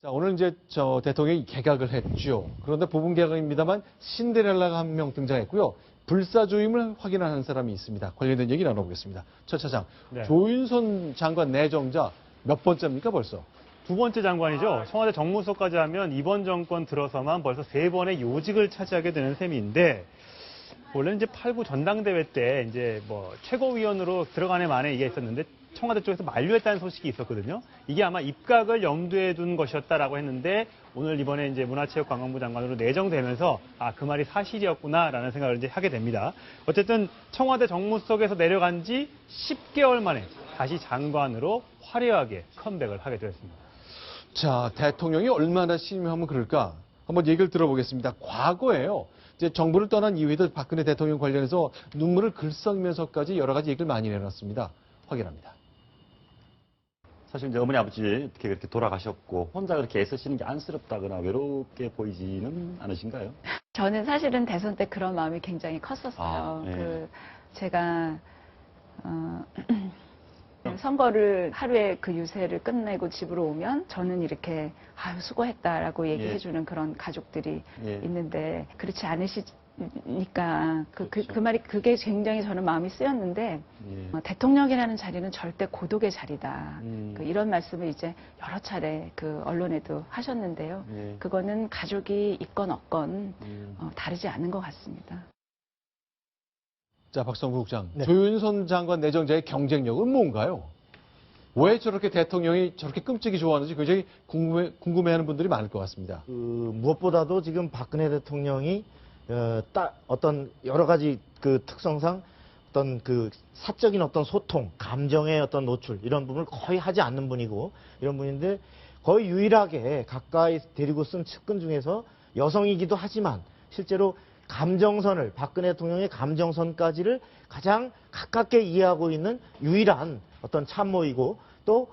자, 오늘 이제 대통령이 개각을 했죠. 그런데 부분 개각입니다만 신데렐라가 한 명 등장했고요. 불사조임을 확인한 사람이 있습니다. 관련된 얘기 나눠보겠습니다. 첫 차장, 네. 조윤선 장관 내정자 몇 번째입니까 벌써? 두 번째 장관이죠. 청와대 정무수석까지 하면 이번 정권 들어서만 벌써 3번의 요직을 차지하게 되는 셈인데, 원래는 이제 8.9 전당대회 때 이제 뭐 최고위원으로 들어가네 만에 이게 있었는데 청와대 쪽에서 만류했다는 소식이 있었거든요. 이게 아마 입각을 염두에 둔 것이었다라고 했는데 오늘 이번에 이제 문화체육관광부 장관으로 내정되면서 그 말이 사실이었구나라는 생각을 이제 하게 됩니다. 어쨌든 청와대 정무수석에서 내려간 지 10개월 만에 다시 장관으로 화려하게 컴백을 하게 되었습니다. 자, 대통령이 얼마나 신임하면 그럴까? 한번 얘기를 들어보겠습니다. 과거에요. 이제 정부를 떠난 이후에도 박근혜 대통령 관련해서 눈물을 글썽이면서까지 여러 가지 얘기를 많이 내놨습니다. 확인합니다. 사실 이제 어머니 아버지 어떻게 그렇게 돌아가셨고 혼자 그렇게 애쓰시는 게 안쓰럽다거나 외롭게 보이지는 않으신가요? 저는 사실은 대선 때 그런 마음이 굉장히 컸었어요. 네. 제가 선거를 하루에 그 유세를 끝내고 집으로 오면 저는 이렇게 아유 수고했다라고 얘기해주는 그런 가족들이 있는데 그렇지 않으시니까 그렇죠. 그 말이 그게 굉장히 저는 마음이 쓰였는데 대통령이라는 자리는 절대 고독의 자리다. 이런 말씀을 이제 여러 차례 그 언론에도 하셨는데요. 그거는 가족이 있건 없건 다르지 않은 것 같습니다. 자, 박성국 국장. 네. 조윤선 장관 내정자의 경쟁력은 뭔가요? 왜 저렇게 대통령이 저렇게 끔찍이 좋아하는지 굉장히 궁금해하는 분들이 많을 것 같습니다. 무엇보다도 지금 박근혜 대통령이 어떤 여러 가지 그 특성상 어떤 그 사적인 어떤 소통, 감정의 어떤 노출 이런 부분을 거의 하지 않는 분이고 이런 분인데 거의 유일하게 가까이 데리고 쓴 측근 중에서 여성이기도 하지만 실제로 감정선을 박근혜 대통령의 감정선까지를 가장 가깝게 이해하고 있는 유일한 어떤 참모이고 또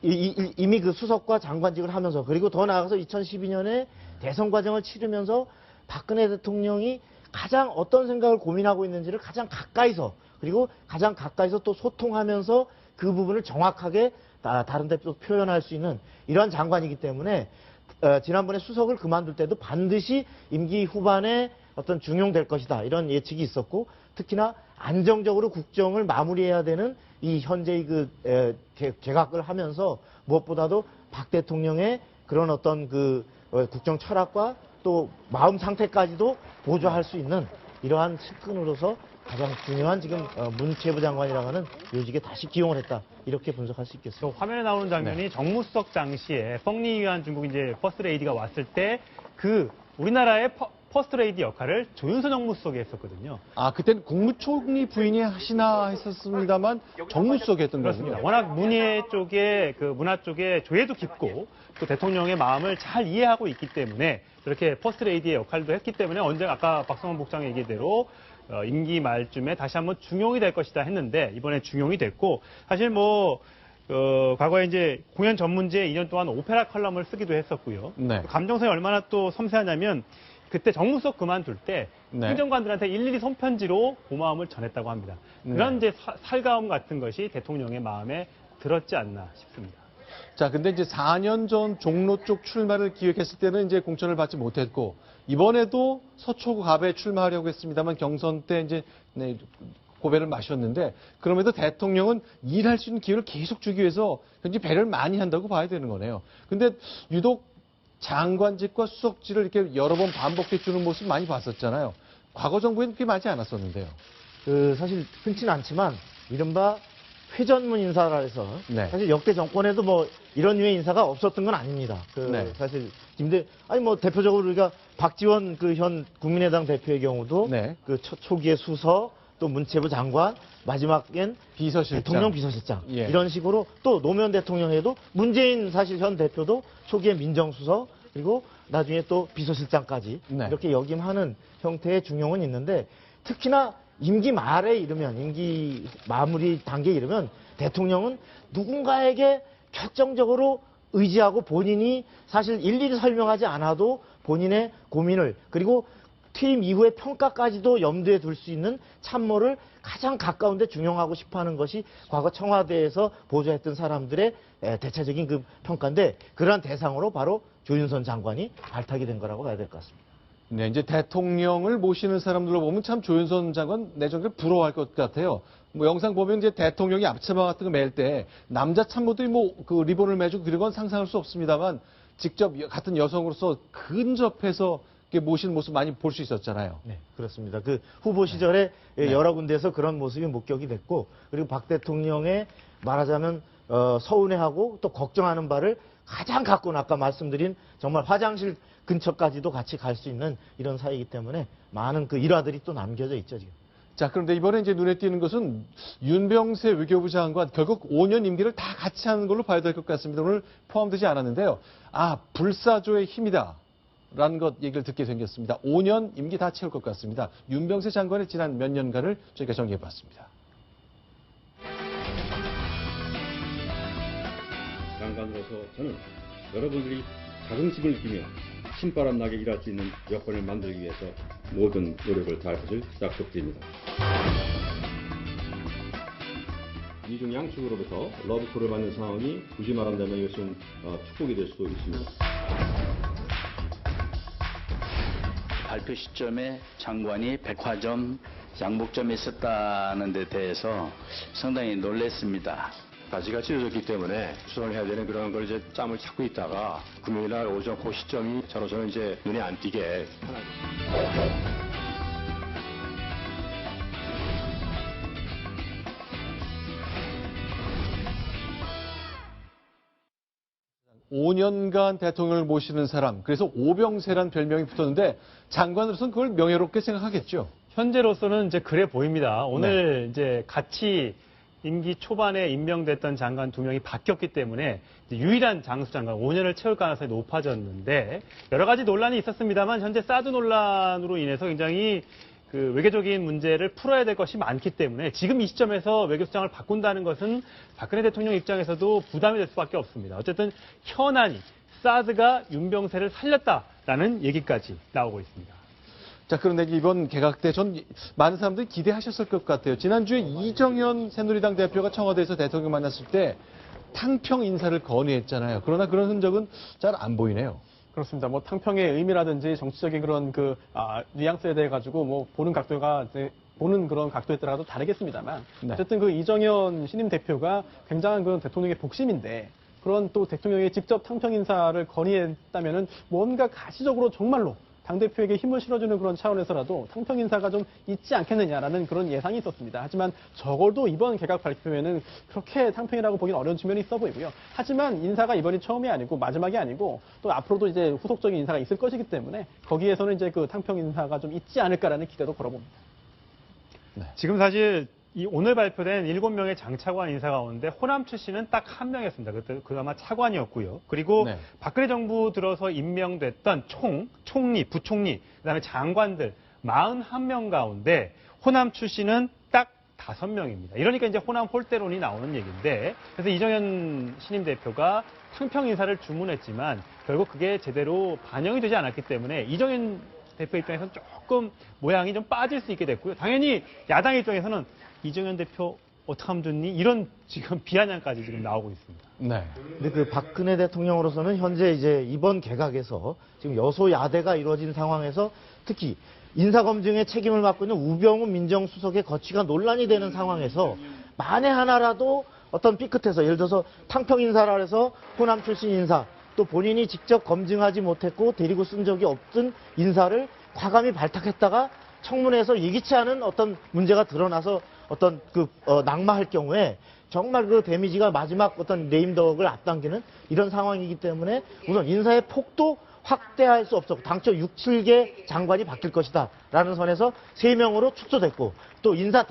이미 그 수석과 장관직을 하면서 그리고 더 나아가서 2012년에 대선 과정을 치르면서 박근혜 대통령이 가장 어떤 생각을 고민하고 있는지를 가장 가까이서 그리고 가장 가까이서 또 소통하면서 그 부분을 정확하게 다른 데 또 표현할 수 있는 이러한 장관이기 때문에 지난번에 수석을 그만둘 때도 반드시 임기 후반에 어떤 중용될 것이다 이런 예측이 있었고 특히나 안정적으로 국정을 마무리해야 되는 이 현재의 그 개각을 하면서 무엇보다도 박 대통령의 그런 어떤 그 국정 철학과 또 마음 상태까지도 보좌할 수 있는 이러한 측근으로서 가장 중요한 지금 문체부 장관이라고 하는 요직에 다시 기용을 했다. 이렇게 분석할 수 있겠습니다. 화면에 나오는 장면이 정무수석 당시에 펑리위안 중국 이제 퍼스트 레이디가 왔을 때 그 우리나라의 퍼스트 레이디 역할을 조윤선 정무수석이 했었거든요. 그때는 국무총리 부인이 하시나 했었습니다만 정무수석이 했던 그렇습니다. 거군요. 워낙 문화 쪽에 조예도 깊고 또 대통령의 마음을 잘 이해하고 있기 때문에 그렇게 퍼스트 레이디의 역할도 했기 때문에 아까 박성원 국장의 얘기대로 임기 말쯤에 다시 한번 중용이 될 것이다 했는데 이번에 중용이 됐고 사실 과거에 이제 공연 전문지에 2년 동안 오페라 컬럼을 쓰기도 했었고요. 네. 감정선이 얼마나 또 섬세하냐면 그때 정무수석 그만둘 때 행정관들한테 일일이 손편지로 고마움을 전했다고 합니다. 그런 이제 살가움 같은 것이 대통령의 마음에 들었지 않나 싶습니다. 자, 근데 이제 4년 전 종로 쪽 출마를 기획했을 때는 이제 공천을 받지 못했고 이번에도 서초구 갑에 출마하려고 했습니다만 경선 때 이제 고배를 마셨는데 그럼에도 대통령은 일할 수 있는 기회를 계속 주기 위해서 굉장히 배려를 많이 한다고 봐야 되는 거네요. 근데 유독 장관직과 수석직을 이렇게 여러 번 반복해 주는 모습 많이 봤었잖아요. 과거 정부에는 그게 많지 않았었는데요. 사실 흔치는 않지만 이른바 회전문 인사라 해서 사실 역대 정권에도 이런 류의 인사가 없었던 건 아닙니다. 사실 대표적으로 우리가 박지원 그 현 국민의당 대표의 경우도 그 초기에 수석 또 문체부 장관 마지막엔 비서실장. 대통령 비서실장 이런 식으로 또 노무현 대통령에도 문재인 사실 현 대표도 초기에 민정수석 그리고 나중에 또 비서실장까지 이렇게 역임하는 형태의 중용은 있는데 특히나 임기 말에 이르면 임기 마무리 단계에 이르면 대통령은 누군가에게 결정적으로 의지하고 본인이 사실 일일이 설명하지 않아도 본인의 고민을 그리고 퇴임 이후의 평가까지도 염두에 둘 수 있는 참모를 가장 가까운데 중용하고 싶어하는 것이 과거 청와대에서 보좌했던 사람들의 대체적인 그 평가인데 그러한 대상으로 바로 조윤선 장관이 발탁이 된 거라고 봐야 될 것 같습니다. 네, 이제 대통령을 모시는 사람들로 보면 참 조윤선 장관 내정을 부러워할 것 같아요. 뭐 영상 보면 이제 대통령이 앞치마 같은 거 맬 때 남자 참모들이 뭐 그 리본을 매주고 그런 건 상상할 수 없습니다만 직접 같은 여성으로서 근접해서 이렇게 모시는 모습 많이 볼 수 있었잖아요. 네, 그렇습니다. 그 후보 시절에 여러 군데에서 그런 모습이 목격이 됐고, 그리고 박 대통령의 말하자면 서운해하고 또 걱정하는 바를 가장 가까운 아까 말씀드린 정말 화장실 근처까지도 같이 갈 수 있는 이런 사이이기 때문에 많은 그 일화들이 또 남겨져 있죠, 지금. 자, 그런데 이번에 이제 눈에 띄는 것은 윤병세 외교부 장관 결국 5년 임기를 다 같이 하는 걸로 봐야 될 것 같습니다. 오늘 포함되지 않았는데요. 아, 불사조의 힘이다. 라는 것 얘기를 듣게 생겼습니다. 5년 임기 다 채울 것 같습니다. 윤병세 장관의 지난 몇 년간을 저희가 정리해봤습니다. 장관으로서 저는 여러분들이 자긍심을 느끼며 신바람 나게 일할 수 있는 여건을 만들기 위해서 모든 노력을 다할 것을 약속드립니다. 이중 양측으로부터 러브콜을 받는 상황이 굳이 말한다면 이것은 축복이 될 수도 있습니다. 발표 시점에 장관이 백화점 양복점에 있었다는 데 대해서 상당히 놀랐습니다. 가지가 찢어졌기 때문에 수정을 해야 되는 그런 걸 이제 짬을 찾고 있다가 금요일 날 오전 그 시점이 저로서는 이제 눈에 안 띄게 하나. 5년간 대통령을 모시는 사람, 그래서 오병세란 별명이 붙었는데 장관으로서는 그걸 명예롭게 생각하겠죠. 현재로서는 이제 그래 보입니다. 오늘 이제 같이 임기 초반에 임명됐던 장관 2명이 바뀌었기 때문에 이제 유일한 장수 장관 5년을 채울 가능성이 높아졌는데 여러 가지 논란이 있었습니다만 현재 사드 논란으로 인해서 굉장히 그 외교적인 문제를 풀어야 될 것이 많기 때문에 지금 이 시점에서 외교수장을 바꾼다는 것은 박근혜 대통령 입장에서도 부담이 될 수밖에 없습니다. 어쨌든 현안이 사드가 윤병세를 살렸다라는 얘기까지 나오고 있습니다. 자, 그런데 이번 개각 때 전 많은 사람들이 기대하셨을 것 같아요. 지난주에 이정현 새누리당 대표가 청와대에서 대통령 만났을 때 탕평 인사를 건의했잖아요. 그러나 그런 흔적은 잘 안 보이네요. 그렇습니다. 뭐 탕평의 의미라든지 정치적인 그런 뉘앙스에 대해 가지고 뭐 보는 그런 각도에 따라도 다르겠습니다만 네. 어쨌든 그 이정현 신임 대표가 굉장한 그 대통령의 복심인데 그런 또 대통령이 직접 탕평 인사를 건의했다면은 뭔가 가시적으로 정말로 당대표에게 힘을 실어주는 그런 차원에서라도 탕평 인사가 좀 있지 않겠느냐라는 그런 예상이 있었습니다. 하지만 적어도 이번 개각 발표에는 그렇게 탕평이라고 보기는 어려운 측면이 있어 보이고요. 하지만 인사가 이번이 처음이 아니고 마지막이 아니고 또 앞으로도 이제 후속적인 인사가 있을 것이기 때문에 거기에서는 이제 그 탕평 인사가 좀 있지 않을까라는 기대도 걸어봅니다. 네. 지금 사실 이 오늘 발표된 7명의 장차관 인사 가운데 호남 출신은 딱 한 명이었습니다. 그 아마 차관이었고요. 그리고 네. 박근혜 정부 들어서 임명됐던 총리, 부총리, 그다음에 장관들 41명 가운데 호남 출신은 딱 5명입니다. 이러니까 이제 호남 홀대론이 나오는 얘기인데 그래서 이정현 신임 대표가 탕평 인사를 주문했지만 결국 그게 제대로 반영이 되지 않았기 때문에 이정현 대표 입장에서는 조금 모양이 좀 빠질 수 있게 됐고요. 당연히 야당 입장에서는 이정현 대표 어떡하면 좋니? 이런 지금 비아냥까지 지금 나오고 있습니다. 네. 근데 그 박근혜 대통령으로서는 현재 이제 이번 개각에서 지금 여소야대가 이루어진 상황에서 특히 인사검증의 책임을 맡고 있는 우병우 민정수석의 거취가 논란이 되는 상황에서 만에 하나라도 어떤 삐끗해서 예를 들어서 탕평 인사라 해서 호남 출신 인사 또 본인이 직접 검증하지 못했고 데리고 쓴 적이 없던 인사를 과감히 발탁했다가 청문회에서 예기치 않은 어떤 문제가 드러나서 어떤 낙마할 경우에 정말 그 데미지가 마지막 어떤 네임덕을 앞당기는 이런 상황이기 때문에 우선 인사의 폭도 확대할 수 없었고 당초 6, 7개 장관이 바뀔 것이다 라는 선에서 3명으로 축소됐고 또 인사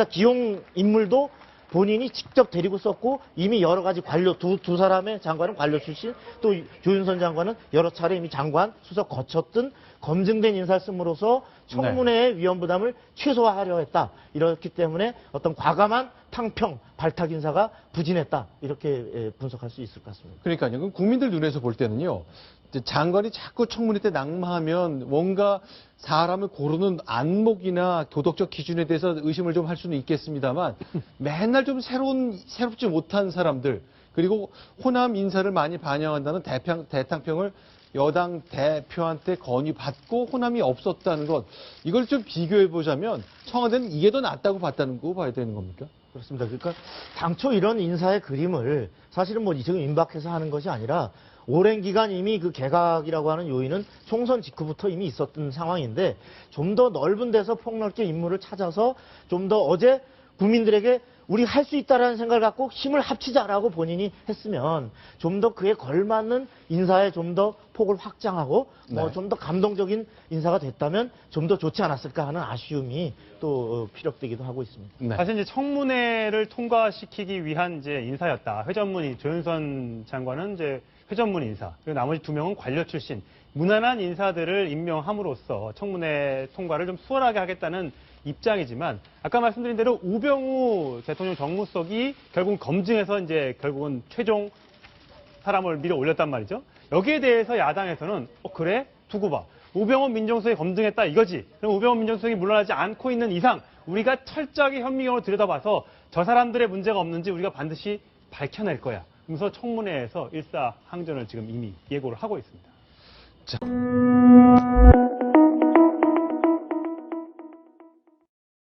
기용 인물도 본인이 직접 데리고 썼고 이미 여러 가지 관료 두 사람의 장관은 관료 출신 또 조윤선 장관은 여러 차례 이미 장관 수석 거쳤던 검증된 인사를 씀으로써 청문회의 위험 부담을 최소화하려 했다. 이렇기 때문에 어떤 과감한 탕평 발탁 인사가 부진했다. 이렇게 분석할 수 있을 것 같습니다. 그러니까요. 그럼 국민들 눈에서 볼 때는요. 이제 장관이 자꾸 청문회 때 낙마하면 뭔가 사람을 고르는 안목이나 도덕적 기준에 대해서 의심을 좀 할 수는 있겠습니다만 맨날 좀 새롭지 못한 사람들 그리고 호남 인사를 많이 반영한다는 대탕평을 여당 대표한테 건의받고 호남이 없었다는 것 이걸 좀 비교해 보자면 청와대는 이게 더 낫다고 봤다는 거 봐야 되는 겁니까? 그렇습니다. 그러니까 당초 이런 인사의 그림을 사실은 뭐 지금 임박해서 하는 것이 아니라 오랜 기간 이미 그 개각이라고 하는 요인은 총선 직후부터 이미 있었던 상황인데 좀 더 넓은 데서 폭넓게 인물을 찾아서 좀 더 어제 국민들에게 우리 할 수 있다라는 생각을 갖고 힘을 합치자라고 본인이 했으면 좀 더 그에 걸맞는 인사에 좀 더 폭을 확장하고 뭐 좀 더 감동적인 인사가 됐다면 좀 더 좋지 않았을까 하는 아쉬움이 또 피력되기도 하고 있습니다. 네. 사실 이제 청문회를 통과시키기 위한 이제 인사였다. 회전문 조윤선 장관은 이제 회전문 인사, 그리고 나머지 2명은 관료 출신, 무난한 인사들을 임명함으로써 청문회 통과를 좀 수월하게 하겠다는 입장이지만 아까 말씀드린 대로 우병우 대통령 정무수석이 결국 검증해서 이제 결국은 최종 사람을 밀어 올렸단 말이죠. 여기에 대해서 야당에서는 그래? 두고 봐. 우병우 민정수석이 검증했다 이거지. 그럼 우병우 민정수석이 물러나지 않고 있는 이상 우리가 철저하게 현미경으로 들여다봐서 저 사람들의 문제가 없는지 우리가 반드시 밝혀낼 거야. 그래서 청문회에서 일사항전을 지금 이미 예고를 하고 있습니다. 자.